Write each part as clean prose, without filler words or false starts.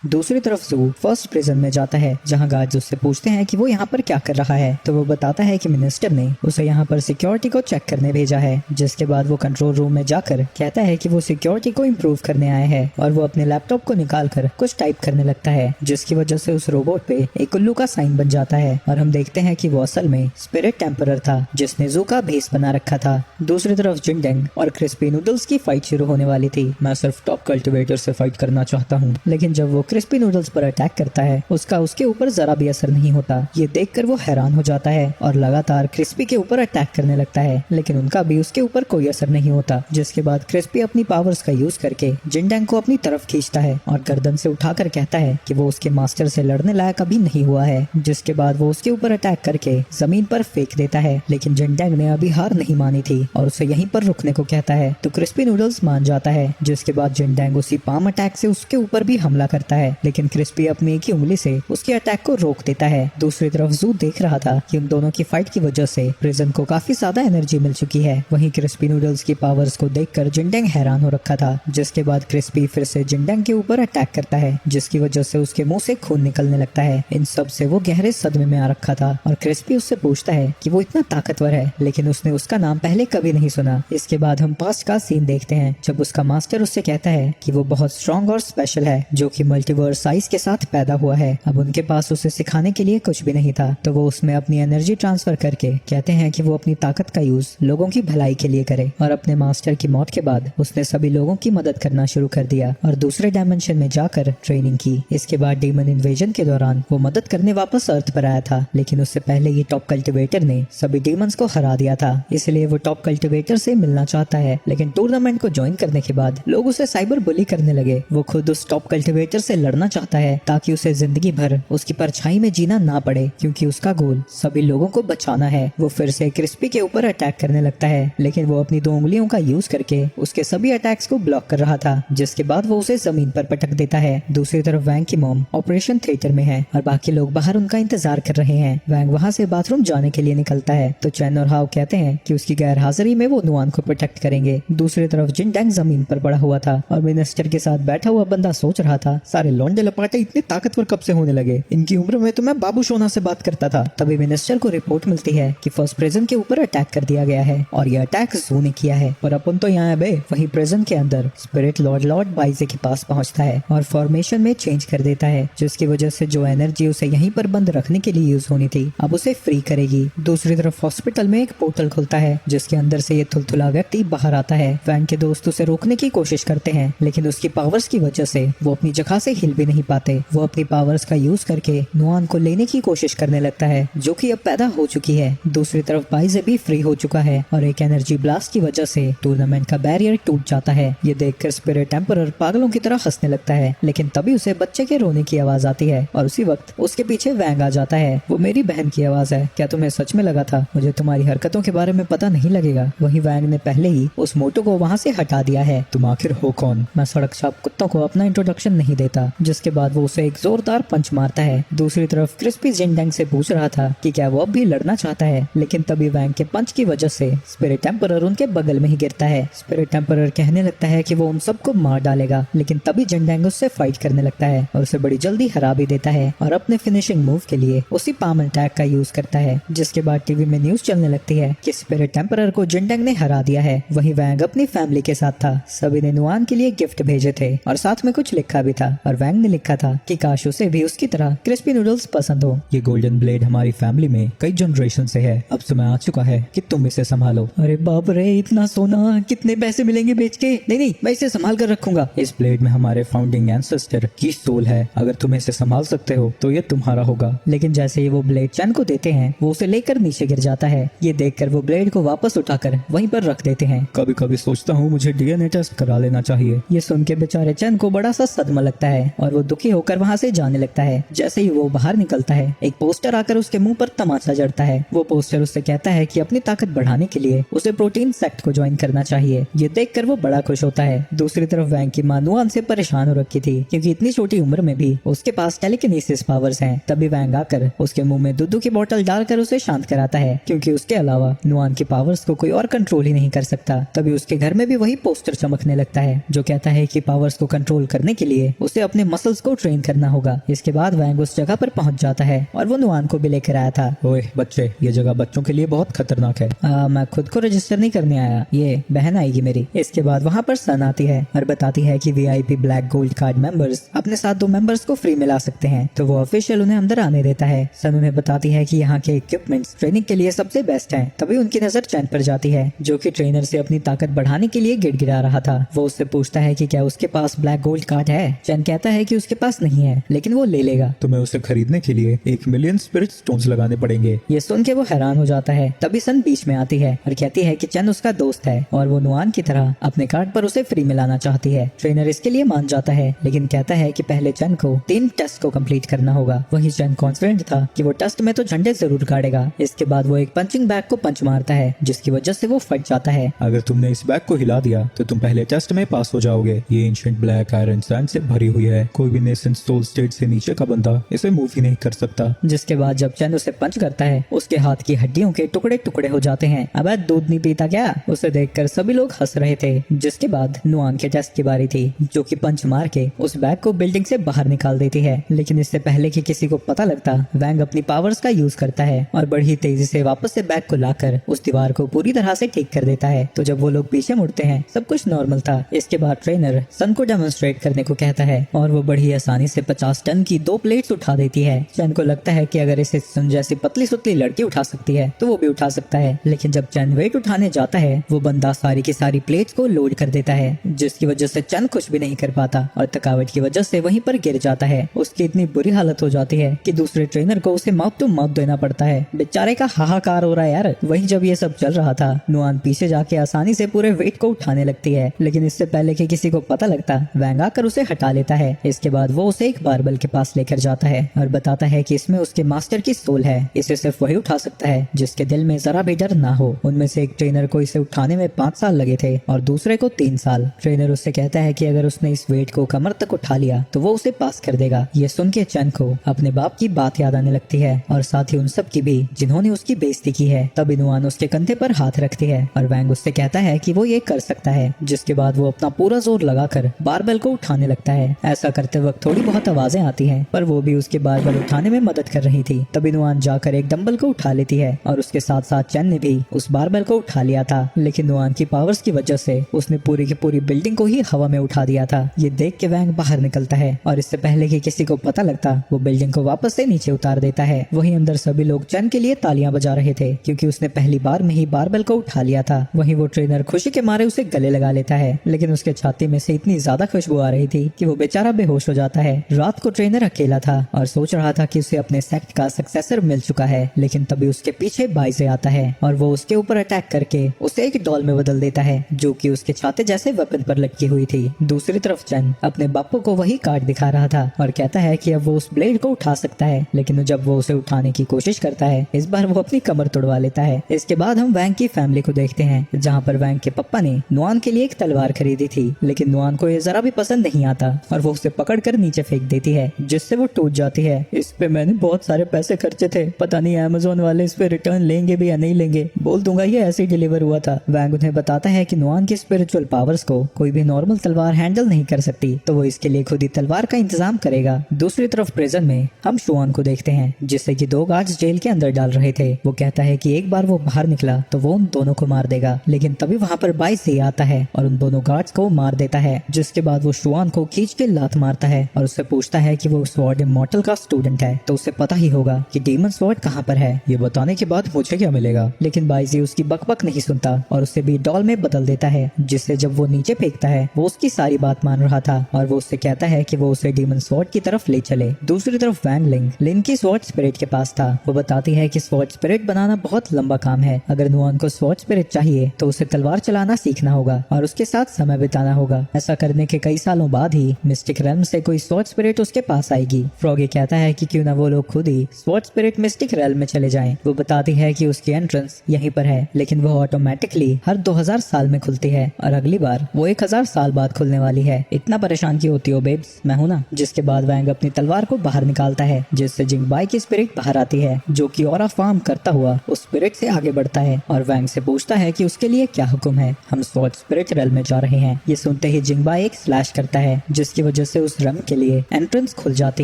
दूसरी तरफ जू फर्स्ट प्रिजन में जाता है जहाँ गार्ड्स उससे पूछते हैं कि वो यहाँ पर क्या कर रहा है, तो वो बताता है कि मिनिस्टर ने उसे यहाँ पर सिक्योरिटी को चेक करने भेजा है। जिसके बाद वो कंट्रोल रूम में जाकर कहता है कि वो सिक्योरिटी को इम्प्रूव करने आया है और वो अपने लैपटॉप को निकाल कर कुछ टाइप करने लगता है, जिसकी वजह से उस रोबोट पे एक उल्लू का साइन बन जाता है और हम देखते हैं कि वो असल में स्पिरिट टेम्परर था जिसने जू का भेस बना रखा था। दूसरी तरफ जिंगडेंग और क्रिस्पी नूडल्स की फाइट शुरू होने वाली थी। मैं सिर्फ टॉप कल्टिवेटर से फाइट करना चाहता हूँ, लेकिन जब वो क्रिस्पी नूडल्स पर अटैक करता है उसका उसके ऊपर जरा भी असर नहीं होता। ये देखकर वो हैरान हो जाता है और लगातार क्रिस्पी के ऊपर अटैक करने लगता है, लेकिन उनका भी उसके ऊपर कोई असर नहीं होता। जिसके बाद क्रिस्पी अपनी पावर्स का यूज करके जिंगडेंग को अपनी तरफ खींचता है और गर्दन से उठाकर कहता है कि वो उसके मास्टर से लड़ने लायक अभी नहीं हुआ है। जिसके बाद वो उसके ऊपर अटैक करके जमीन पर फेंक देता है, लेकिन जिंगडेंग ने अभी हार नहीं मानी थी और उसे यहीं पर रुकने को कहता है, तो क्रिस्पी नूडल्स मान जाता है। जिसके बाद जिंगडेंग उसी पाम अटैक से उसके ऊपर भी हमला करता है, लेकिन क्रिस्पी अपनी एक ही उंगली से उसके अटैक को रोक देता है। दूसरी तरफ जू देख रहा था कि उन दोनों की फाइट की वजह से प्रिजन को काफी ज्यादा एनर्जी मिल चुकी है। वहीं क्रिस्पी नूडल्स की पावर्स को देखकर जिंगडेंग हैरान हो रखा था। जिसके बाद क्रिस्पी फिर से जिंगडेंग के ऊपर अटैक करता है, जिसकी वजह से उसके मुंह से खून निकलने लगता है। इन सब से वो गहरे सदमे में आ रखा था और क्रिस्पी उससे पूछता है कि वो इतना ताकतवर है, लेकिन उसने उसका नाम पहले कभी नहीं सुना। इसके बाद हम पास्ट का सीन देखते हैं जब उसका मास्टर उससे कहता है कि वो बहुत स्ट्रॉन्ग और स्पेशल है, जो कि मल्टीवर्स साइज के साथ पैदा हुआ है। अब उनके पास उसे सिखाने के लिए कुछ भी नहीं था, तो वो उसमें अपनी एनर्जी ट्रांसफर करके कहते हैं कि वो अपनी ताकत का यूज लोगों की भलाई के लिए करे। और अपने मास्टर की मौत के बाद उसने सभी लोगों की मदद करना शुरू कर दिया और दूसरे डायमेंशन में जाकर ट्रेनिंग की। इसके बाद डीमन इन्वेजन के दौरान वो मदद करने वापस अर्थ पर आया था, लेकिन उससे पहले ही टॉप कल्टिवेटर ने सभी डीमंस को हरा दिया था। इसलिए वो टॉप कल्टिवेटर से मिलना चाहता है, लेकिन टूर्नामेंट को ज्वाइन करने के बाद लोग उसे साइबर बुली करने लगे। वो खुद उस टॉप कल्टिवेटर से लड़ना चाहता है ताकि उसे जिंदगी भर उसकी परछाई में जीना ना पड़े, क्योंकि उसका गोल सभी लोगों को बचाना है। वो फिर से क्रिस्पी के ऊपर अटैक करने लगता है, लेकिन वो अपनी 2 उंगलियों का यूज करके उसके सभी अटैक्स को ब्लॉक कर रहा था। जिसके बाद वो उसे जमीन पर पटक देता है। दूसरी तरफ वैंग की मॉम ऑपरेशन थिएटर में है और बाकी लोग बाहर उनका इंतजार कर रहे हैं। वैंग वहाँ से बाथरूम जाने के लिए निकलता है, तो चैन और हाव कहते हैं कि उसकी गैर हाजिरी में वो नुआन को प्रोटेक्ट करेंगे। दूसरी तरफ जिंगडेंग जमीन पर पड़ा हुआ था और मिनिस्टर के साथ बैठा हुआ बंदा सोच रहा था, सारे लौंडे लपाटे इतने ताकतवर कब से होने लगे, इनकी उम्र में तो मैं बाबू सोना से बात करता था। तभी मिनिस्टर को रिपोर्ट मिलती है कि फर्स्ट प्रिजन के ऊपर अटैक कर दिया गया है और ये अटैक जू ने किया है, और अपन तो यहाँ है बे। वहीं प्रिजन के अंदर स्पिरिट लॉर्ड बाइजे के पास पहुंचता है और फॉर्मेशन में चेंज कर देता है, जिसकी वजह से जो एनर्जी उसे यहीं पर बंद रखने के लिए यूज होनी थी अब उसे फ्री करेगी। दूसरी तरफ हॉस्पिटल में एक पोर्टल खुलता है जिसके अंदर से ये थुलथुला व्यक्ति बाहर आता है। वैंग के दोस्त उसे रोकने की कोशिश करते हैं, लेकिन उसकी पावर्स की वजह से वो अपनी जगह से हिल भी नहीं पाते। वो अपनी पावर्स का यूज करके नुआन को लेने की कोशिश करने लगता है, जो कि अब पैदा हो चुकी है। दूसरी तरफ बाइजे भी फ्री हो चुका है और एक एनर्जी ब्लास्ट की वजह से टूर्नामेंट का बैरियर टूट जाता है। ये देखकर स्पिरिट टेम्परर पागलों की तरह हंसने लगता है, लेकिन तभी उसे बच्चे के रोने की आवाज आती है और उसी वक्त उसके पीछे वैंग आ जाता है। वो मेरी बहन की आवाज है, क्या तुम्हें सच में लगा था मुझे तुम्हारी हरकतों के बारे में पता नहीं लगेगा? वहीं वैंग ने पहले ही उस मोटो को वहाँ से हटा दिया है। तुम आखिर हो कौन? मैं सड़क छाप कुत्तों को अपना इंट्रोडक्शन नहीं देता। जिसके बाद वो उसे एक जोरदार पंच मारता है। दूसरी तरफ क्रिस्पी जिंगडेंग से पूछ रहा था कि क्या वो अब भी लड़ना चाहता है, लेकिन तभी वैंग के पंच की वजह से स्पिरिट टेम्परर उनके बगल में ही गिरता है। स्पिरिट टेम्परर कहने लगता है कि वो उन सबको मार डालेगा, लेकिन तभी जिंगडेंग उससे फाइट करने लगता है और उसे बड़ी जल्दी हरा भी देता है और अपने फिनिशिंग मूव के लिए उसी पाम अटैक का यूज करता है। जिसके बाद टीवी में न्यूज चलने लगती है कि स्पिरिट टेम्परर को जिंगडेंग ने हरा दिया है। वहीं वैंग अपनी फैमिली के साथ था। सभी ने नुआन के लिए गिफ्ट भेजे थे और साथ में कुछ लिखा भी था, और वैंग ने लिखा था कि काश उसे भी उसकी तरह क्रिस्पी नूडल्स पसंद हो। ये गोल्डन ब्लेड हमारी फैमिली में कई जनरेशन से है, अब समय आ चुका है कि तुम इसे संभालो। अरे बाप रे, इतना सोना कितने पैसे मिलेंगे बेच के? नहीं, मैं इसे संभाल कर रखूंगा। इस ब्लेड में हमारे फाउंडिंग एंसेस्टर की सोल है, अगर तुम इसे संभाल सकते हो तो ये तुम्हारा होगा। लेकिन जैसे ही वो ब्लेड चैन को देते हैं वो उसे लेकर नीचे गिर जाता है। ये देखकर वो ब्लेड को वापस उठाकर वहीं पर रख देते हैं। कभी कभी सोचता हूँ मुझे डीएनए टेस्ट करा लेना चाहिए। ये सुन के बेचारे चैन को बड़ा सा सदमा लगता है और वो दुखी होकर वहाँ से जाने लगता है। जैसे ही वो बाहर निकलता है एक पोस्टर आकर उसके मुंह पर तमाचा जड़ता है। वो पोस्टर उससे कहता है कि अपनी ताकत बढ़ाने के लिए उसे प्रोटीन सेक्ट को ज्वाइन करना चाहिए। ये देखकर वो बड़ा खुश होता है। दूसरी तरफ वैंग की मां नुआन से परेशान हो रखी थी क्योंकि इतनी छोटी उम्र में भी उसके पास टेलीकिनेसिस पावर्स हैं। तभी वैंग आकर उसके मुंह में दूध की बोतल डालकर उसे शांत कराता है, क्योंकि उसके अलावा नुआन की पावर्स को कोई और कंट्रोल ही नहीं कर सकता। तभी उसके घर में भी वही पोस्टर चमकने लगता है जो कहता है कि पावर्स को कंट्रोल करने के लिए उसे अपने मसल्स को ट्रेन करना होगा। इसके बाद वैंग उस जगह पर पहुंच जाता है और वो नुआन को भी लेकर आया था। ओए बच्चे, ये जगह बच्चों के लिए बहुत खतरनाक है। मैं खुद को रजिस्टर नहीं करने आया, ये बहन आएगी मेरी। इसके बाद वहाँ पर सन आती है और बताती है कि VIP black gold card members अपने साथ 2 मेंबर्स को फ्री में ला सकते हैं, तो वो ऑफिशियल उन्हें अंदर आने देता है। सन उन्हें बताती है कि यहाँ के इक्विपमेंट्स ट्रेनिंग के लिए सबसे बेस्ट हैं। तभी उनकी नजर चैन पर जाती है, जो कि ट्रेनर से अपनी ताकत बढ़ाने के लिए गिड़गिड़ा रहा था। वो उससे पूछता है कि क्या उसके पास ब्लैक गोल्ड कार्ड है। चैन कहता है कि उसके पास नहीं है, लेकिन वो ले लेगा। तुम्हें उसे खरीदने के लिए 1 मिलियन स्पिरिट स्टोन्स लगाने पड़ेंगे। ये सुन के वो हैरान हो जाता है। तभी सन बीच में आती है और कहती है कि चैन उसका दोस्त है और वो नुआन की तरह अपने कार्ड पर उसे फ्री में लाना चाहती है। ट्रेनर इसके लिए मान जाता है, लेकिन कहता है कि पहले चैन को 3 टेस्ट को कंप्लीट करना होगा। वही चैन कॉन्फिडेंट था कि वो टेस्ट में तो झंडे जरूर गाड़ेगा। इसके बाद वो एक पंचिंग बैग को पंच मारता है, जिसकी वजह से वो फट जाता है। अगर तुमने इस बैग को हिला दिया तो तुम पहले टेस्ट में पास हो जाओगे। ये एंशिएंट ब्लैक आयरन सैंड से भरी हुई है। कोई भी नेसेंट सोल स्टेट से नीचे का बंदा इसे मूव ही नहीं कर सकता। जिसके बाद जब चैन उसे पंच करता है, उसके हाथ की हड्डियों के टुकड़े टुकड़े हो जाते हैं। अब दूध नहीं पीता क्या? उसे देखकर सभी लोग हंस रहे थे। जिसके बाद नुआन के टेस्ट की बारी थी, जो कि पंच मार के उस बैग को बिल्डिंग से बाहर निकाल देती है। लेकिन इससे पहले कि किसी को पता लगता, वैंग अपनी पावर्स का यूज करता है और बड़ी तेजी से वापस से बैग को लाकर उस दीवार को पूरी तरह से ठीक कर देता है। तो जब वो लोग पीछे मुड़ते हैं, सब कुछ नॉर्मल था। इसके बाद ट्रेनर सन को डेमोन्स्ट्रेट करने को कहता है और वो बड़ी आसानी से 50 टन की 2 प्लेट्स उठा देती है। चैन को लगता है कि अगर इसे सन जैसी पतली सुतली लड़की उठा सकती है तो वो भी उठा सकता है। लेकिन जब चैन वेट उठाने जाता है, वो बंदा सारी की सारी प्लेट्स को लोड कर देता है, जिसकी वजह से चैन कुछ भी नहीं कर पाता और थकावट की वजह से वहीं पर गिर जाता है। उसकी इतनी बुरी हालत हो जाती है कि दूसरे ट्रेनर को उसे माउथ टू माउथ देना पड़ता है। बेचारे का हाहाकार हो रहा है यार। वहीं जब ये सब चल रहा था, नुआन पीछे जाके आसानी से पूरे वेट को उठाने लगती है, लेकिन इससे पहले कि किसी को पता लगता, वैंग आकर उसे हटा लेता है। इसके बाद वो उसे एक बारबल के पास लेकर जाता है और बताता है कि इसमें उसके मास्टर की सोल है। इसे सिर्फ वही उठा सकता है जिसके दिल में जरा भी डर ना हो। उनमें से एक ट्रेनर को इसे उठाने में 5 साल लगे थे और दूसरे को 3 साल। ट्रेनर उससे कहता है कि अगर उसने इस वेट को कमर तक उठा लिया तो वो उसे पास कर देगा। ये सुन के चैन को अपने बाप की बात याद आने लगती है और साथ ही उन सब की भी जिन्होंने उसकी बेइज्जती की है। तभी नुआन उसके कंधे पर हाथ रखती है और वैंग उससे कहता है कि वो ये कर सकता है। जिसके बाद वो अपना पूरा जोर लगाकर बारबेल को उठाने लगता है। ऐसा करते वक्त थोड़ी बहुत आवाजें आती हैं, पर वो भी उसके बारबेल उठाने में मदद कर रही थी। तभी नुआन जाकर एक डंबल को उठा लेती है और उसके साथ साथ चैन ने भी उस बारबेल को उठा लिया था। लेकिन नुआन की पावर्स की वजह से उसने पूरी की पूरी बिल्डिंग को ही हवा में उठा दिया था। ये देख के वैंग बाहर निकलता है और इससे पहले कि किसी को पता लगता, वो बिल्डिंग को वापस से नीचे उतार देता है। वहीं अंदर सभी लोग चैन के लिए तालियां बजा रहे थे, क्योंकि उसने पहली बार में ही बारबेल को उठा लिया था। वहीं वो ट्रेनर खुशी के मारे उसे गले लगा लेता है, लेकिन उसके छाती में से इतनी ज्यादा खुशबू आ रही थी कि वो बेचारा बेहोश हो जाता है। रात को ट्रेनर अकेला था और सोच रहा था कि उसे अपने सेक्ट का सक्सेसर मिल चुका है, लेकिन तभी उसके पीछे बाइजे आता है और वो उसके ऊपर अटैक करके उसे एक डॉल में बदल देता है, जो कि उसके छाते जैसे वेपन पर लटकी हुई थी। दूसरी तरफ चैन अपने बापू को वही कार्ड दिखा रहा था और कहता है कि अब वो उस ब्लेड को उठा सकता है, लेकिन जब वो उसे उठाने की कोशिश करता है, इस बार वो अपनी कमर तोड़वा लेता है। इसके बाद हम वैंग की फैमिली को देखते हैं, जहाँ पर वैंग के पापा ने नुआन के लिए एक तलवार खरीदी थी, लेकिन नुआन को ये जरा भी पसंद नहीं आता और वो उसे पकड़कर नीचे फेंक देती है, जिससे वो टूट जाती है। इस पे मैंने बहुत सारे पैसे खर्चे थे, पता नहीं अमेज़न वाले इस पे रिटर्न लेंगे भी या नहीं लेंगे, बोल दूंगा ये ऐसे ही डिलीवर हुआ था। वैंग उन्हें बताता है कि नुआन की स्पिरिचुअल पावर्स को कोई भी नॉर्मल तलवार हैंडल नहीं कर सकती, तो वो इसके लिए खुद ही तलवार का इंतजाम करेगा। दूसरी तरफ प्रिजन में हम शुआन को देखते हैं, जिससे कि 2 गार्ड्स जेल के अंदर डाल रहे थे। वो कहता है कि एक बार वो बाहर निकला तो वो उन दोनों को मार देगा, लेकिन तभी वहाँ पर बाइजे आता है और उन दोनों गार्ड्स को मार देता है। जिसके बाद वो शुआन को खींच के लात मारता है और उससे पूछता है कि वो स्वॉर्ड इमॉर्टल का स्टूडेंट है, तो उसे पता ही होगा कि डीमन स्वॉर्ड कहाँ पर है। ये बताने के बाद मुझे क्या मिलेगा? लेकिन बाइजे उसकी बकबक नहीं सुनता और उसे भी डॉल में बदल देता है, जिससे जब वो नीचे फेंकता है, वो उसकी सारी बात मान रहा था और वो उससे कहता है कि वो उसे डीमन स्वॉर्ड की तरफ ले चले। दूसरी तरफ वैंग लिन की स्वॉर्ड स्पिरिट के पास था। वो बताती है कि स्वॉर्ड स्पिरिट बनाना बहुत लंबा काम है। अगर नुआन को स्वॉर्ड स्पिरिट चाहिए तो उसे तलवार चलाना सीखना होगा और उसके साथ समय बिताना होगा। ऐसा करने के कई सालों बाद ही मिस्टिक रेल्म से कोई स्वॉर्ड स्पिरिट उसके पास आएगी। फ्रॉगी कहता है कि क्यों ना वो लोग खुद ही स्वॉर्ड स्पिरिट मिस्टिक रेल्म में चले जाएं। वो बताती है कि उसकी एंट्रेंस यहीं पर है, लेकिन वो ऑटोमेटिकली हर 2000 साल में खुलती है और अगली बार वो 1000 साल बाद खुलने वाली है। इतना परेशान क्यों होती हो बेब्स, मैं हूं ना। जिसके बाद वैंग अपनी तलवार को बाहर निकालता है, जिससे जिंगबाई की स्पिरिट बाहर आती है, जो कि ऑरा फार्म करता हुआ उस स्पिरिट से आगे बढ़ता है और वैंग से पूछता है कि उसके लिए क्या हुक्म है। हम स्वॉर्ड स्पिरिट रेल्म में जा रहे हैं। ये सुनते ही जिंगबाई एक स्लैश करता है, जिसकी वजह वजह से उस रम के लिए एंट्रेंस खुल जाती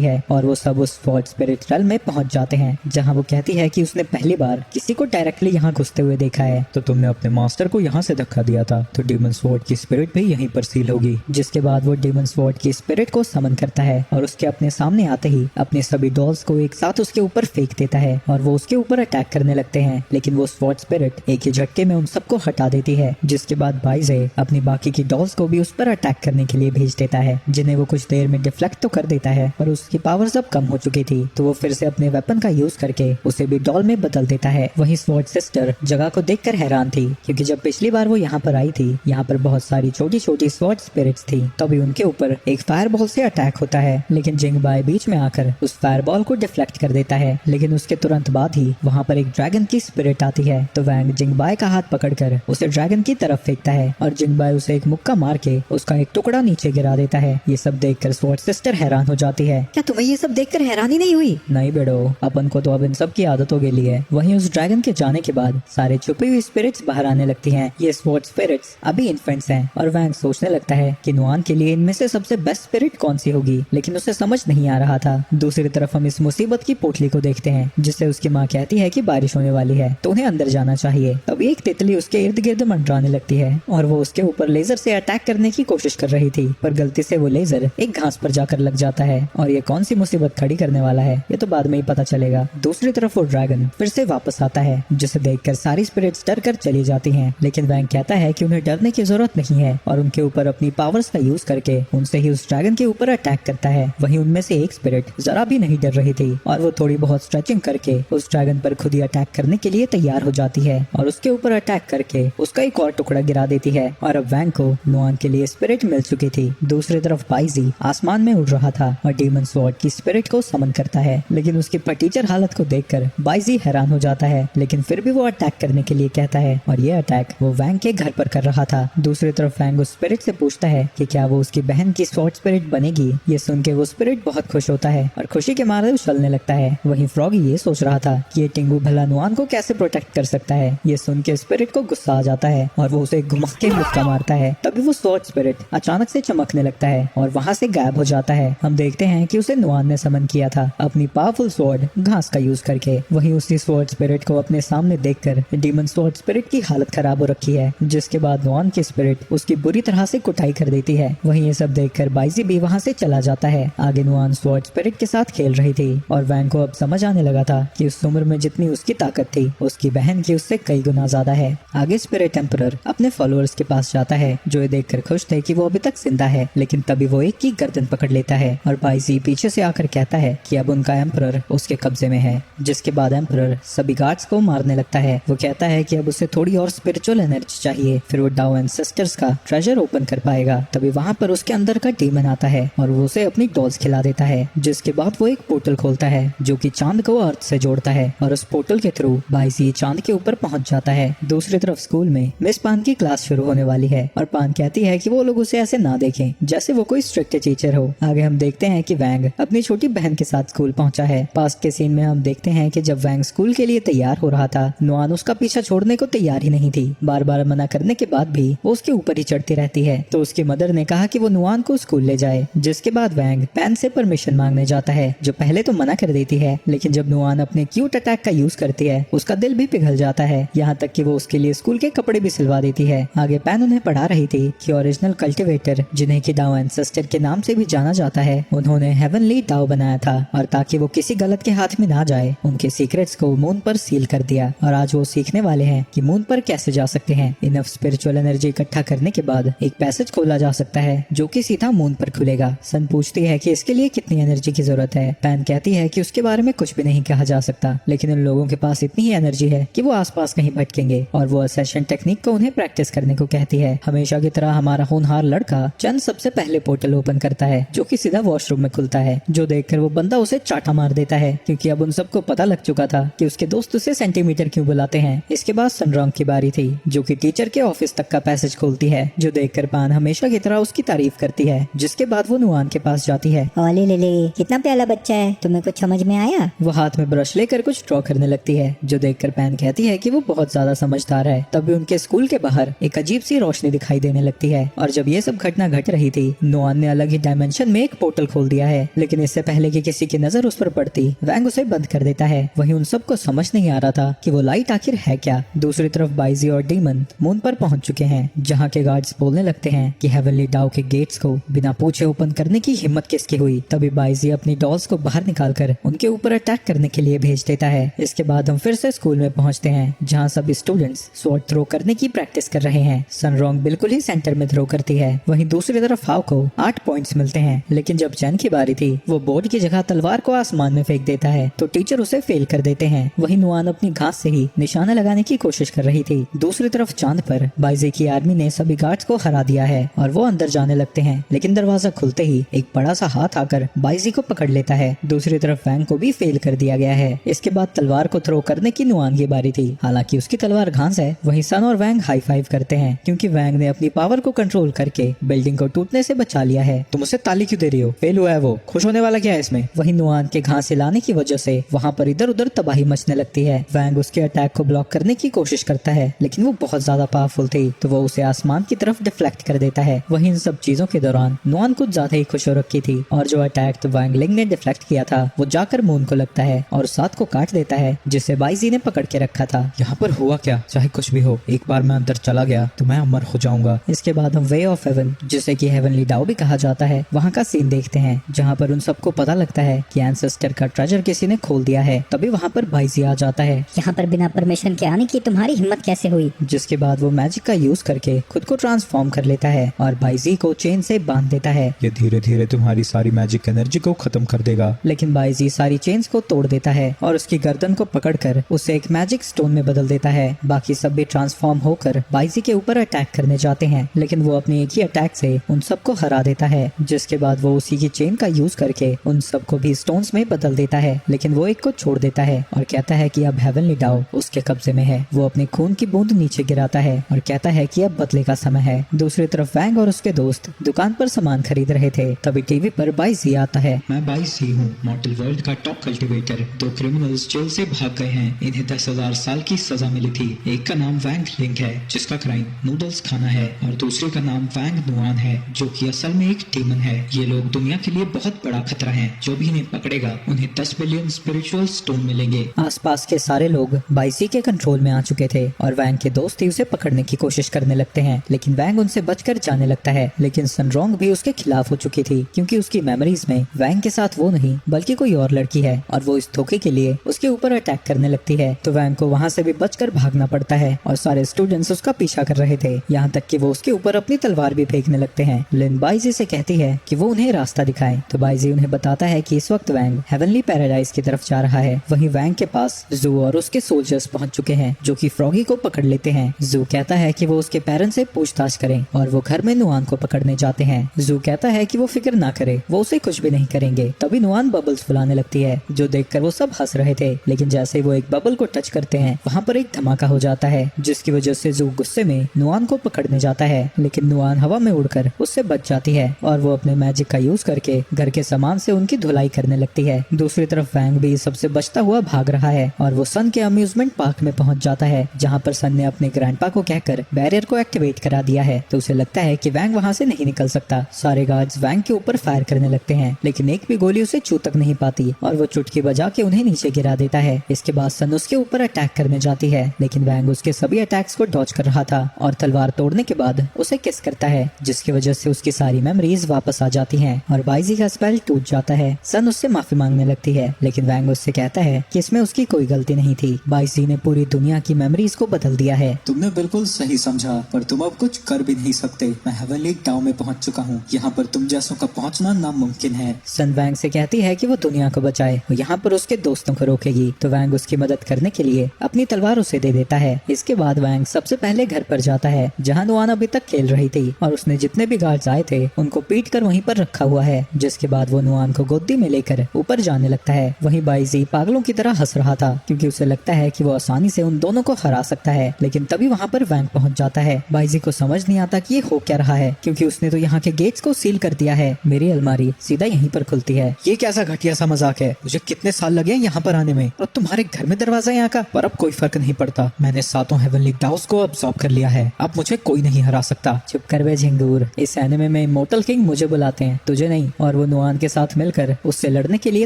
है और वो सब उस स्वॉर्ड स्पिरिट रेल्म में पहुंच जाते हैं, जहां वो कहती है कि उसने पहली बार किसी को डायरेक्टली यहाँ घुसते हुए देखा है। तो तुमने अपने मास्टर को यहाँ से धक्का दिया था, तो डीमन स्वॉर्ड की स्पिरिट भी यहीं पर सील होगी। जिसके बाद वो डीमन स्वॉर्ड की स्पिरिट को समन करता है और उसके अपने सामने आते ही अपने सभी डॉल्स को एक साथ उसके ऊपर फेंक देता है और वो उसके ऊपर अटैक करने लगते हैं, लेकिन वो स्वॉर्ड स्पिरिट एक ही झटके में उन सबको हटा देती है। जिसके बाद बाइजे अपनी बाकी की डॉल्स को भी उस पर अटैक करने के लिए भेज देता है, जिन्हें वो कुछ देर में डिफ्लेक्ट तो कर देता है, पर उसकी पावर्स अब कम हो चुकी थी, तो वो फिर से अपने वेपन का यूज करके उसे भी डॉल में बदल देता है। वहीं स्वॉर्ड सिस्टर जगह को देखकर हैरान थी, क्योंकि जब पिछली बार वो यहाँ पर आई थी, यहाँ पर बहुत सारी छोटी छोटी स्वॉर्ड स्पिरिट्स थी, तभी उनके ऊपर एक फायरबॉल से अटैक होता है, लेकिन जिंगबाई बीच में आकर उस फायरबॉल को डिफ्लेक्ट कर देता है। लेकिन उसके तुरंत बाद ही वहाँ पर एक ड्रैगन की स्पिरिट आती है, तो वैंग जिंगबाई का हाथ पकड़कर उसे ड्रैगन की तरफ फेंकता है और जिंगबाई उसे एक मुक्का मार के उसका एक टुकड़ा नीचे गिरा देता है। ये सब देखकर स्वॉर्ड सिस्टर हैरान हो जाती है। क्या तुम्हें ये सब देखकर हैरानी नहीं हुई? नहीं बेड़ो, अपन को तो अब इन सब की आदत हो गई है। वहीं उस ड्रैगन के जाने के बाद सारे छुपी हुई स्पिरिट्स बाहर आने लगती हैं। ये स्वॉर्ड स्पिरिट्स अभी इन्फेंट्स हैं और वैंग सोचने लगता है कि नुआन के लिए इनमें से सबसे बेस्ट स्पिरिट कौन सी होगी, लेकिन उसे समझ नहीं आ रहा था। दूसरी तरफ हम इस मुसीबत की पोटली को देखते हैं, जिससे उसकी माँ कहती है कि बारिश होने वाली है तो उन्हें अंदर जाना चाहिए। तभी एक तितली उसके इर्द गिर्द मंडराने लगती है और वो उसके ऊपर लेजर से अटैक करने की कोशिश कर रही थी, पर गलती से वो लेजर एक घास पर जाकर लग जाता है और ये कौन सी मुसीबत खड़ी करने वाला है ये तो बाद में ही पता चलेगा। दूसरी तरफ वो ड्रैगन फिर से वापस आता है, जिसे देखकर सारी स्पिरिट्स डर कर चली जाती हैं, लेकिन वैंग कहता है कि उन्हें डरने की जरूरत नहीं है और उनके ऊपर अपनी पावर्स का यूज करके उनसे ही उस ड्रैगन के ऊपर अटैक करता है। वहीं उनमें से एक स्पिरिट जरा भी नहीं डर रही थी और वो थोड़ी बहुत स्ट्रेचिंग करके उस ड्रैगन पर खुद ही अटैक करने के लिए तैयार हो जाती है और उसके ऊपर अटैक करके उसका एक और टुकड़ा गिरा देती है और अब वैंग को नुआन के लिए स्पिरिट मिल चुकी थी। दूसरी तरफ बाइजी आसमान में उड़ रहा था और डीमन स्वॉर्ड की स्पिरिट को समन करता है, लेकिन उसकी फटीचर हालत को देखकर बाइजी हैरान हो जाता है, लेकिन फिर भी वो अटैक करने के लिए कहता है और ये अटैक वो वैंग के घर पर कर रहा था। दूसरी तरफ वैंग उस स्पिरिट से पूछता है कि क्या वो उसकी बहन की स्वॉर्ड स्पिरिट बनेगी। ये सुन के वो स्पिरिट बहुत खुश होता है और खुशी के मारे उछलने लगता है। वहीं फ्रॉगी ये सोच रहा था कि ये टिंगू भला नुआन को कैसे प्रोटेक्ट कर सकता है। ये सुन के स्पिरिट को गुस्सा आ जाता है और वो उसे घुमा के मुक्का मारता है। तभी वो स्वॉर्ड स्पिरिट अचानक से चमकने लगता है और वहाँ से गायब हो जाता है। हम देखते हैं कि उसे नुआन ने समन किया था अपनी पावरफुल स्वॉर्ड घास का यूज करके। वहीं उसी स्वॉर्ड स्पिरिट को अपने सामने देखकर डीमन स्वॉर्ड स्पिरिट की हालत खराब हो रखी है, जिसके बाद नुआन की स्पिरिट उसकी बुरी तरह से कुटाई कर देती है। वहीं ये सब देखकर बाइजी भी वहाँ से चला जाता है। आगे नुआन स्वॉर्ड स्पिरिट के साथ खेल रही थी और वैंग को अब समझ आने लगा था कि उस उम्र में जितनी उसकी ताकत थी उसकी बहन की उससे कई गुना ज्यादा है। आगे स्पिरिट एम्परर अपने फॉलोअर्स के पास जाता है, जो ये देखकर खुश थे कि वो अभी तक जिंदा है, लेकिन तभी वो एक की गर्दन पकड़ लेता है और बाइजी पीछे से आकर कहता है कि अब उनका एम्परर उसके कब्जे में है। जिसके बाद एम्परर सभी गार्ड्स को मारने लगता है। वो कहता है कि अब उसे थोड़ी और स्पिरिचुअल एनर्जी चाहिए, फिर वो डाउ एंसेस्टर्स का ट्रेजर ओपन कर पाएगा। तभी वहाँ पर उसके अंदर का डीमन आता है और वो उसे अपनी डॉल्स खिला देता है। जिसके बाद वो एक पोर्टल खोलता है जो कि चांद को अर्थ से जोड़ता है और उस पोर्टल के थ्रू बाइजी चांद के ऊपर पहुंच जाता है। दूसरी तरफ स्कूल में मिस पान की क्लास शुरू होने वाली है और पान कहती है कि वो लोग उसे ऐसे ना देखें जैसे वो कोई स्ट्रिक्ट टीचर हो। आगे हम देखते हैं कि वैंग अपनी छोटी बहन के साथ स्कूल पहुंचा है। पास्ट के सीन में हम देखते हैं कि जब वैंग स्कूल के लिए तैयार हो रहा था, नुआन उसका पीछा छोड़ने को तैयार ही नहीं थी। बार बार मना करने के बाद भी वो उसके ऊपर ही चढ़ती रहती है, तो उसकी मदर ने कहा कि वो नुआन को स्कूल ले जाए। जिसके बाद वैंग पैन से परमिशन मांगने जाता है, जो पहले तो मना कर देती है, लेकिन जब नुआन अपने क्यूट अटैक का यूज करती है उसका दिल भी पिघल जाता है, यहाँ तक कि वो उसके लिए स्कूल के कपड़े भी सिलवा देती है। आगे पैन उन्हें पढ़ा रही थी कि ओरिजिनल कल्टिवेटर, जिन्हें कि डाउ एंसेस्टर के नाम से भी जाना जाता है, उन्होंने हेवनली डाउ बनाया था और ताकि वो किसी गलत के हाथ में ना जाए उनके सीक्रेट्स को मून पर सील कर दिया और आज वो सीखने वाले हैं कि मून पर कैसे जा सकते हैं। इनफ स्पिरिचुअल एनर्जी इकट्ठा करने के बाद एक पैसेज खोला जा सकता है जो कि सीधा मून पर खुलेगा। सन पूछती है कि इसके लिए कितनी एनर्जी की जरूरत है। पैन कहती है कि उसके बारे में कुछ भी नहीं कहा जा सकता, लेकिन उन लोगों के पास इतनी ही एनर्जी है कि वो आसपास कहीं भटकेंगे और वो असेशन टेक्निक को उन्हें प्रैक्टिस करने को कहती है। हमेशा की तरह हमारा होनहार लड़का चंद सबसे पहले पोर्टल ओपन करता है जो कि सीधा वॉशरूम में खुलता है, जो देखकर वो बंदा उसे चाटा मार देता है क्योंकि अब उन सबको पता लग चुका था कि उसके दोस्त उसे सेंटीमीटर क्यों बुलाते हैं। इसके बाद सनरॉन्ग की बारी थी जो कि टीचर के ऑफिस तक का पैसेज खोलती है, जो देखकर पान हमेशा की तरह उसकी तारीफ करती है। जिसके बाद वो नुआन के पास जाती है। ओले ले ले, कितना प्यारा बच्चा है, तुम्हें कुछ समझ में आया? वो हाथ में ब्रश लेकर कुछ ड्रॉ करने लगती है, जो देखकर पैन कहती है कि वो बहुत ज्यादा समझदार है। तभी उनके स्कूल के बाहर एक अजीब सी रोशनी दिखाई देने लगती है और जब ये सब घटना घट रही थी, नुआन ने अलग ही डायमेंशन में एक पोर्टल खोल दिया है, लेकिन इससे पहले कि किसी की नजर उस पर पड़ती वैंग उसे बंद कर देता है। वहीं उन सबको समझ नहीं आ रहा था कि वो लाइट आखिर है क्या। दूसरी तरफ बाइजी और डीमन मून पर पहुंच चुके हैं, जहाँ के गार्ड्स बोलने लगते हैं कि हेवनली डाउ के गेट्स को बिना पूछे ओपन करने की हिम्मत किसकी हुई। तभी बाइजी अपनी डॉल्स को बाहर निकालकर उनके ऊपर अटैक करने के लिए भेज देता है। इसके बाद हम फिर से स्कूल में पहुंचते हैं, जहाँ सभी स्टूडेंट्स स्वॉर्ड थ्रो करने की प्रैक्टिस कर रहे हैं। सनरोंग बिल्कुल ही सेंटर में थ्रो करती है। वहीं दूसरी तरफ हाउ को 8 पॉइंट्स मिलते हैं, लेकिन जब चैन की बारी थी वो बोर्ड की जगह तलवार को आसमान में फेंक देता है तो टीचर उसे फेल कर देते हैं। वहीं नुआन अपनी घास से ही निशाना लगाने की कोशिश कर रही थी। दूसरी तरफ चांद पर बाइजे की आर्मी ने सभी गार्ड्स को हरा दिया है और वो अंदर जाने लगते हैं, लेकिन दरवाजा खुलते ही एक बड़ा सा हाथ आकर बाइजी को पकड़ लेता है। दूसरी तरफ वैंग को भी फेल कर दिया गया है। इसके बाद तलवार को थ्रो करने की नुआन की बारी थी। हालांकि उसकी तलवार घास है। वहीं सन और वैंग हाई फाइव करते हैं, क्योंकि वैंग ने अपनी पावर को कंट्रोल करके बिल्डिंग को टूटने से बचा लिया है। तुम उसे ताली क्यों दे रही हो? फेल हुआ है वो, खुश होने वाला क्या है इसमें? वहीं नुआन के घास हिलाने की वजह से वहाँ पर इधर उधर तबाही मचने लगती है। वैंग उसके अटैक को ब्लॉक करने की कोशिश करता है, लेकिन वो बहुत ज्यादा पावरफुल थी तो वो उसे आसमान की तरफ डिफ्लेक्ट कर देता है। वहीं इन सब चीजों के दौरान नुआन कुछ ज्यादा ही खुश हो रखी थी और जो अटैक तो वैंग लिंग ने डिफ्लेक्ट किया था वो जाकर मून को लगता है और साथ को काट देता है, जिसे बाइजी ने पकड़ के रखा था। यहाँ पर हुआ क्या? चाहे कुछ भी हो, एक बार मैं अंदर चला गया तो मैं अमर हो जाऊंगा। इसके बाद हम वे ऑफ हेवन, जिसे कि हेवनली डाउ भी कहा जाता है, वहाँ का सीन देखते हैं, जहाँ पर उन सबको पता लगता है कि एंसेस्टर का ट्रेजर किसी ने खोल दिया है। तभी वहाँ पर बाइजी आ जाता है। यहाँ पर बिना परमिशन के आने की तुम्हारी हिम्मत कैसे हुई? जिसके बाद वो मैजिक का यूज करके खुद को ट्रांसफॉर्म कर लेता है और बाइजी को चेन से बांध देता है। ये धीरे धीरे तुम्हारी सारी मैजिक एनर्जी को खत्म कर देगा। लेकिन बाइजी सारी चेन्स को तोड़ देता है और उसकी गर्दन को पकड़कर उसे एक मैजिक स्टोन में बदल देता है। बाकी सब भी ट्रांसफॉर्म होकर बाइजी के ऊपर अटैक करने जाते हैं, लेकिन वो अपने एक ही अटैक से उन सबको हरा देता है। जिसके बाद वो उसी की चेन का यूज करके उन सबको भी स्टोन्स में बदल देता है, लेकिन वो एक को छोड़ देता है और कहता है कि अब हेवनली डाउ उसके कब्जे में है। वो अपने खून की बूंद नीचे गिराता है और कहता है कि अब बदले का समय है। दूसरी तरफ वैंग और उसके दोस्त दुकान पर सामान खरीद रहे थे, तभी टीवी पर बाइजी आता है। मैं बाइजी हूँ, मॉडल वर्ल्ड का टॉप कल्टीवेटर। 2 क्रिमिनल्स जेल से भाग गए हैं। इन्हें 10,000 साल की सजा मिली थी। एक का नाम वैंग लिंग है, जिसका क्राइम नूडल्स खाना है, और दूसरे का नाम वैंग नुआन है, जो कि असल में एक डीमन है। ये लोग दुनिया के लिए बहुत बड़ा खतरा है। जो भी इन्हें पकड़ेगा उन्हें 10 बिलियन स्पिरिचुअल स्टोन मिलेंगे। आसपास के सारे लोग बाइजी के कंट्रोल में आ चुके थे और वैंग के दोस्त ही उसे पकड़ने की कोशिश करने लगते हैं, लेकिन वैंग उनसे बचकर जाने लगता है। लेकिन सनरोंग भी उसके खिलाफ हो चुकी थी, क्योंकि उसकी मेमोरीज में वैंग के साथ वो नहीं बल्कि कोई और लड़की है और वो इस धोखे के लिए उसके ऊपर अटैक करने लगती है। तो वैंग को वहाँ से भी बचकर भागना पड़ता है और सारे स्टूडेंट्स उसका पीछा कर रहे थे, यहाँ तक कि वो उसके ऊपर अपनी तलवार भी फेंकने लगते हैं। लिन बाइजी से कहती है कि वो उन्हें रास्ता दिखाए, तो बाइजी उन्हें बताता है कि इस वक्त वैंग हेवनली पैराडाइज की तरफ जा रहा है। वहीं वैंग के पास जू और उसके सोल्जर्स पहुंच चुके हैं, जो कि फ्रॉगी को पकड़ लेते हैं। जू कहता है कि वो उसके पेरेंट्स से पूछताछ करें और वो घर में नुआन को पकड़ने जाते हैं। जू कहता है कि वो फिक्र ना करे, वो उसे कुछ भी नहीं करेंगे। तभी नुआन बबल्स फुलाने लगती है, जो देखकर वो सब हंस रहे थे, लेकिन जैसे ही वो एक बबल को टच करते हैं वहाँ पर एक धमाका हो जाता है, जिसकी वजह से जू गुस्से में नुआन को पकड़ने जाता है, लेकिन नुआन हवा में उड़कर उससे बच जाती है और वो अपने मैजिक का यूज करके घर के सामान से उनकी धुलाई करने लगती है। दूसरी तरफ वैंग भी सबसे बचता हुआ भाग रहा है और वो सन के अम्यूजमेंट पार्क में पहुंच जाता है, जहाँ पर सन ने अपने ग्रैंडपा को कहकर बैरियर को एक्टिवेट करा दिया है। तो उसे लगता है कि वैंग वहाँ से नहीं निकल सकता। सारे गार्ड्स वैंग के ऊपर फायर करने लगते हैं, लेकिन एक भी गोली उसे छू तक नहीं पाती और वो चुटकी बजा के उन्हें नीचे गिरा देता है। इसके बाद सन उसके ऊपर अटैक करने जाती है, लेकिन वैंग उसके सभी अटैक्स को डॉज कर रहा था और तलवार तोड़ने के बाद उसे किस करता है, जिसकी वजह से उसकी सारी मेमोरीज वापस आ जाती हैं और बाइजी का स्पेल टूट जाता है। सन उससे माफी मांगने लगती है, लेकिन वैंग उससे कहता है कि इसमें उसकी कोई गलती नहीं थी। बाइजी ने पूरी दुनिया की मेमोरीज को बदल दिया है। तुमने बिल्कुल सही समझा, पर तुम अब कुछ कर भी नहीं सकते। मैं हेवनली डाउ में पहुंच चुका हूँ। यहाँ पर तुम जैसों का पहुंचना नामुमकिन है। सन वैंग से कहती है कि वो दुनिया को बचाए, वो यहाँ पर उसके दोस्तों को रोकेगी। तो वैंग उसकी मदद करने के लिए अपनी तलवार उसे दे देता है। इसके बाद वैंग सबसे पहले घर पर जाता है, जहाँ नुआन अभी तक खेल रही थी और उसने जितने भी गार्ड्स आए थे उनको पीट कर वहीं पर रखा हुआ है। जिसके बाद वो नुआन को गोदी में लेकर ऊपर जाने लगता है। वहीं बाइजी पागलों की तरह हंस रहा था, क्योंकि उसे लगता है कि वो आसानी से उन दोनों को हरा सकता है। लेकिन तभी वहाँ पर वैंग पहुँच जाता है। बाइजी को समझ नहीं आता कि ये हो क्या रहा है, क्योंकि उसने तो यहाँ के गेट्स को सील कर दिया है। मेरी अलमारी सीधा यहीं पर खुलती है। ये कैसा घटिया सा मजाक है? मुझे कितने साल लगे यहाँ पर आने में और तुम्हारे घर में दरवाजा यहाँ का। पर अब कोई फर्क नहीं पड़ता, मैंने 7 हेवनली डाउस को अब्सॉर्ब कर लिया है। अब मुझे कोई नहीं हरा सकता। चुप कर बे झिंगूर। इस एनिमे में इमोर्टल किंग मुझे बुलाते हैं, तुझे नहीं। और वो नुआन के साथ मिलकर उससे लड़ने के लिए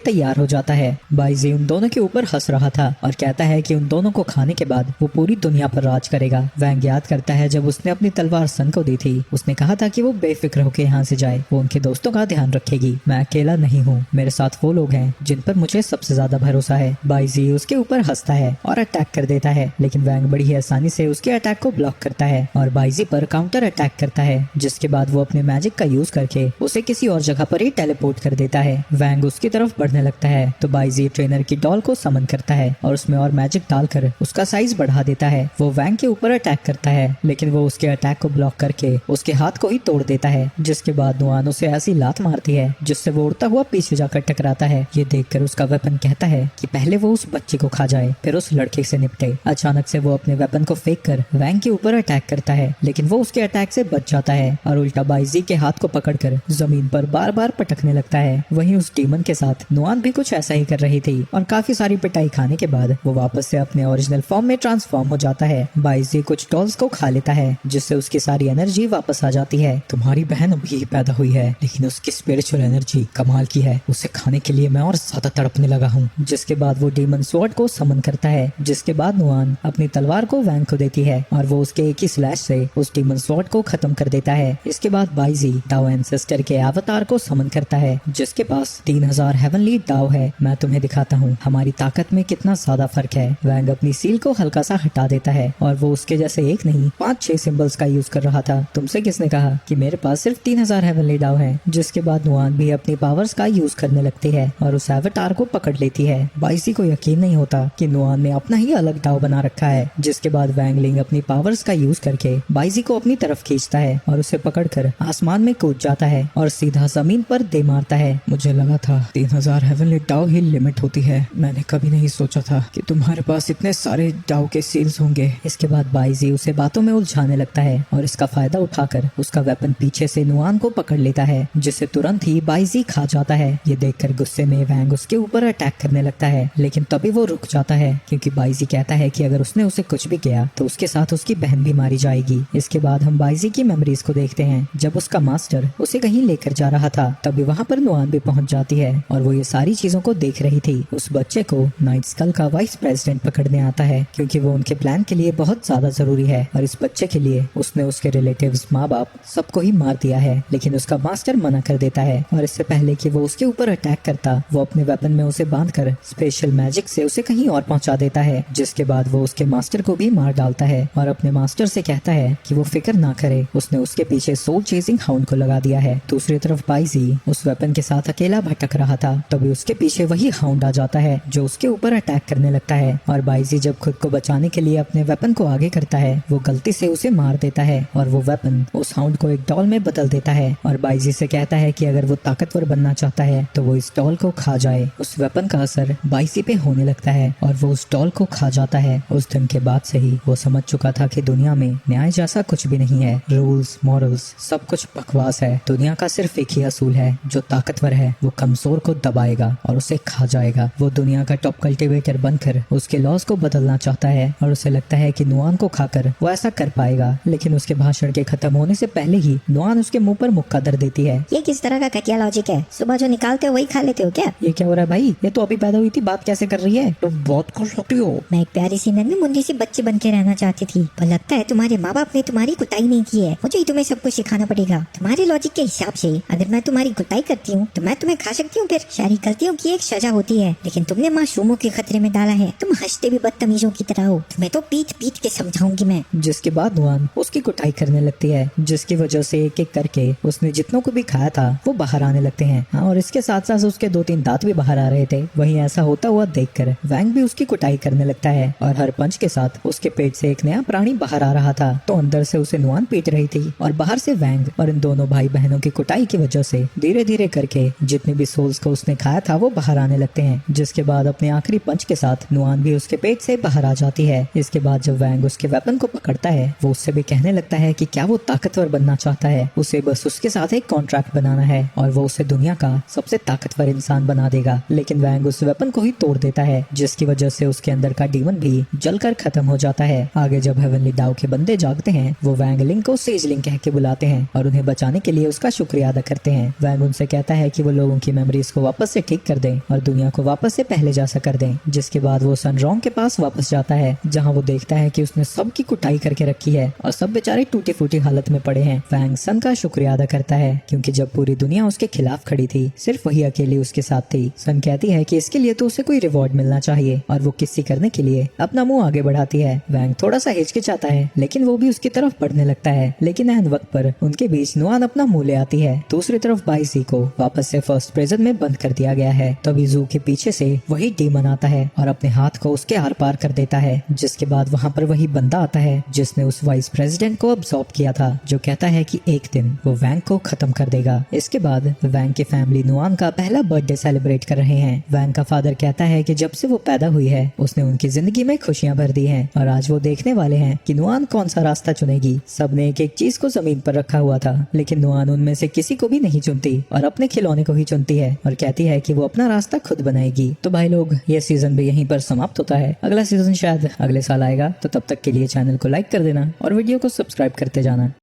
तैयार हो जाता है। बाइजी उन दोनों के ऊपर हंस रहा था और कहता है कि उन दोनों को खाने के बाद वो पूरी दुनिया पर राज करेगा। वैंग याद करता है जब उसने अपनी तलवार सन को दी थी, उसने कहा था कि वो बेफिक्र होकर यहाँ से जाए, वो उनके दोस्तों का ध्यान रखेगी। मैं अकेला नहीं हूँ, मेरे साथ वो लोग हैं जिन पर मुझे सबसे ज्यादा भरोसा है। बाइजी उसके ऊपर हंसता है और अटैक कर देता है, लेकिन वैंग बड़ी ही आसानी से उसके अटैक को ब्लॉक करता है और बाइजी पर काउंटर अटैक करता है, जिसके बाद वो अपने मैजिक का यूज करके उसे किसी और जगह पर ही टेलीपोर्ट कर देता है। वैंग उसकी तरफ बढ़ने लगता है तो बाइजी ट्रेनर की डॉल को समन करता है और उसमें और मैजिक डालकर उसका साइज बढ़ा देता है। वो वैंग के ऊपर अटैक करता है, लेकिन वो उसके अटैक को ब्लॉक करके उसके हाथ को ही तोड़ देता है, जिसके बाद नुआन उसे ऐसी लात मारती है जिससे वो उड़ता हुआ पीछे जाकर टकराता है। ये देखकर उसका वेपन कहता है कि पहले वो उस बच्चे को खा जाए, फिर उस लड़के से निपटे। अचानक से वो अपने वेपन को फेंक कर वैंग के ऊपर अटैक करता है, लेकिन वो उसके अटैक से बच जाता है और उल्टा बाइजी के हाथ को पकड़कर जमीन पर बार बार पटकने लगता है। वहीं उस डीमन के साथ नुआन भी कुछ ऐसा ही कर रही थी और काफी सारी पिटाई खाने के बाद वो वापस से अपने ओरिजिनल फॉर्म में ट्रांसफॉर्म हो जाता है। बाइजी कुछ डॉल्स को खा लेता है, जिससे उसकी सारी एनर्जी वापस आ जाती है। तुम्हारी बहन अभी ही पैदा हुई है, लेकिन उसकी स्पिरिचुअल एनर्जी कमाल की है, उसे खाने के लिए मैं और ज्यादा तड़पने लगा हूँ। जिसके बाद वो डीमन स्वॉर्ड को समन करता है, जिसके बाद नुआन अपनी तलवार को वैंग को देती है और वो उसके एक ही स्लैश से उस डीमन स्वॉर्ड को खत्म कर देता है। इसके बाद बाइजी डाओ एंसेस्टर के अवतार को समन करता है, जिसके पास 3000 हेवनली डाओ है। मैं तुम्हें दिखाता हूँ हमारी ताकत में कितना ज्यादा फर्क है। वैंग अपनी सील को हल्का सा हटा देता है और वो उसके जैसे एक नहीं 5-6 सिंबल्स का यूज कर रहा था। तुमसे किसने कहा कि मेरे पास सिर्फ 3000 हेवनली डाव है। जिसके बाद नुआन भी अपनी पावर्स का यूज करने लगती है और उस एवतार को पकड़ लेती है। बाइसी को यकीन नहीं होता कि नुआन ने अपना ही अलग डाव बना रखा है। जिसके बाद वैंगलिंग अपनी पावर्स का यूज करके बाइसी को अपनी तरफ खींचता है और उसे पकड़कर आसमान में कूद जाता है और सीधा जमीन पर दे मारता है। मुझे लगा था 3000 हेवनली डाव ही लिमिट होती है, मैंने कभी नहीं सोचा था कि तुम्हारे पास इतने सारे डाव के सील्स होंगे। इसके बाद बाइजी उसे बातों में उलझाने लगता है और इसका फायदा उठाकर उसका वेपन पीछे से नुआन को पकड़ लेता है, जिसे तुरंत ही बाइजी खा जाता है। ये देखकर गुस्से में वैंग उसके ऊपर अटैक करने लगता है, लेकिन तभी वो रुक जाता है क्योंकि बाइजी कहता है कि अगर उसने उसे कुछ भी किया तो उसके साथ उसकी बहन भी मारी जाएगी। इसके बाद हम बाइजी की मेमोरीज को देखते हैं। जब उसका मास्टर उसे कहीं लेकर जा रहा था तभी वहाँ पर नुआन भी पहुँच जाती है और वो ये सारी चीजों को देख रही थी। उस बच्चे को नाइट स्कल का वाइस प्रेसिडेंट पकड़ने आता है क्योंकि वो उनके प्लान के लिए बहुत ज्यादा जरूरी है और इस बच्चे के लिए उसने उसके रिलेटिव्स, माँ बाप सबको ही मार दिया है। लेकिन उसका मास्टर मना कर देता है और इससे पहले कि वो उसके ऊपर अटैक करता वो अपने वेपन में उसे बांधकर स्पेशल मैजिक से उसे कहीं और पहुंचा देता है। जिसके बाद वो उसके मास्टर को भी मार डालता है और अपने मास्टर से कहता है कि वो फिक्र ना करे, उसने उसके पीछे सोल चेजिंग हाउंड को लगा दिया है। दूसरी तरफ बाइजी उस वेपन के साथ अकेला भटक रहा था, तभी उसके पीछे वही हाउंड आ जाता है जो उसके ऊपर अटैक करने लगता है और बाइजी जब खुद को बचाने के लिए अपने वेपन को आगे करता है वो गलती से उसे मार देता है और वो वेपन उस हाउंड को एक डॉल में बदल देता है और बाइजी से कहता है कि अगर वो ताकतवर बनना चाहता है तो वो इस डॉल को खा जाए। उस वेपन का असर बाइजी पे होने लगता है और वो उस डॉल को खा जाता है। उस दिन के बाद से ही वो समझ चुका था कि दुनिया में न्याय जैसा कुछ भी नहीं है, रूल्स मॉरल्स सब कुछ बकवास है। दुनिया का सिर्फ एक ही असूल है, जो ताकतवर है वो कमजोर को दबाएगा और उसे खा जाएगा। वो दुनिया का टॉप कल्टिवेटर बनकर उसके लॉज को बदलना चाहता है और उसे लगता है कि नुआन को खाकर वो ऐसा कर पाएगा, लेकिन उसके भाषण के खत्म होने से पहले ही नुआन उसके मुंह पर मुक्का दर देती है। ये किस तरह का घटिया लॉजिक है? सुबह जो निकालते हो वही खा लेते हो क्या? ये क्या हो रहा है भाई? ये तो अभी पैदा हुई थी, बात कैसे कर रही है? तुम बहुत कर सकती हो। मैं एक प्यारी सी नन्ही मुन्नी सी बच्ची बन के रहना चाहती थी, पर लगता है तुम्हारे माँ बाप ने तुम्हारी कुटाई नहीं की है। मुझे ही तुम्हें सब कुछ सिखाना पड़ेगा। तुम्हारे लॉजिक के हिसाब से अगर मैं तुम्हारी कुटाई करती हूँ तो मैं तुम्हें खा सकती हूँ, फिर सारी गलतियों की एक सजा होती है, लेकिन तुमने मासूमों के खतरे में डाला है। तुम हंसते भी बदतमीजों की तरह हो, तुम्हें तो पीट पीट के समझाऊंगी मैं। जिसके बाद नुआन उसकी कुटाई करने लगती है, जिसकी वजह से एक एक करके उसने जितनों को भी खाया था वो बाहर आने लगते हैं। हाँ, और इसके साथ साथ उसके 2-3 दांत भी बाहर आ रहे थे। वहीं ऐसा होता हुआ देखकर वैंग भी उसकी कुटाई करने लगता है और हर पंच के साथ उसके पेट से एक नया प्राणी बाहर आ रहा था। तो अंदर से उसे नुआन पीट रही थी और बाहर से वैंग। और इन दोनों भाई बहनों की कुटाई की वजह से धीरे धीरे करके जितने भी सोल्स को उसने खाया था वो बाहर आने लगते हैं। जिसके बाद अपने आखिरी पंच के साथ नुआन भी उसके पेट से बाहर आ जाती है। इसके बाद जब वैंग उसके वेपन को पकड़ता है वो उससे भी कहने लगता है कि क्या वो ताकतवर बनना चाहता है, उसे बस उसके साथ एक कॉन्ट्रैक्ट बनाना है और वो उसे दुनिया का सबसे ताकतवर इंसान बना देगा। लेकिन वैंग उस वेपन को ही तोड़ देता है, जिसकी वजह से उसके अंदर का डीमन भी जलकर खत्म हो जाता है। आगे जब हेवनली डाउ के बंदे जागते हैं वो वैंग लिंग को सेज लिंग कह के बुलाते हैं और उन्हें बचाने बचाने के लिए उसका शुक्रिया अदा करते हैं। वैंग उनसे कहता है कि वो लोगों की मेमोरीज को वापस से ठीक कर दें और दुनिया को वापस से पहले जैसा कर दें। जिसके बाद वो सन रॉन्ग के पास वापस जाता है, जहाँ वो देखता है कि उसने सबकी कुटाई करके रखी है और सब बेचारे टूटी फूटी हालत में पड़े हैं। वैंग सन का शुक्रिया अदा करता है क्योंकि जब पूरी दुनिया उसके खिलाफ खड़ी थी सिर्फ वही अकेली उसके साथ थी। सन कहती है कि इसके लिए तो उसे कोई रिवॉर्ड मिलना चाहिए और वो किसी करने के लिए अपना मुंह आगे बढ़ाती है। वैंग थोड़ा सा हिचकिचाता है लेकिन वो भी उसकी तरफ बढ़ने लगता है, लेकिन ऐन वक्त पर उनके बीच नुआन अपना मुंह ले आती है। दूसरी तरफ बाइसी को वापस से फर्स्ट प्रिजन में बंद कर दिया गया है। तभी जू के पीछे से वही डीमन आता है और अपने हाथ को उसके आर पार कर देता है। जिसके बाद वहाँ पर वही बंदा आता है जिसने उस वाइस प्रेसिडेंट को अब्सॉर्ब किया था, जो कहता है कि एक दिन वो वैंग को खत्म कर देगा। इसके बाद वैंग की फैमिली नुआन का पहला बर्थडे सेलिब्रेट कर रहे हैं। वैंग का फादर कहता है कि जब से वो पैदा हुई है उसने उनकी जिंदगी में खुशियां भर दी हैं और आज वो देखने वाले हैं कि नुआन कौन सा रास्ता चुनेगी। सबने एक एक चीज को जमीन पर रखा हुआ था लेकिन नुआन उनमें से किसी को भी नहीं चुनती और अपने खिलौने को ही चुनती है और कहती है कि वो अपना रास्ता खुद बनाएगी। तो भाई लोग, ये सीजन भी यहीं पर समाप्त होता है। अगला सीजन शायद अगले साल आएगा, तो तब तक के लिए चैनल को लाइक कर देना और वीडियो को सब्सक्राइब करते जाना।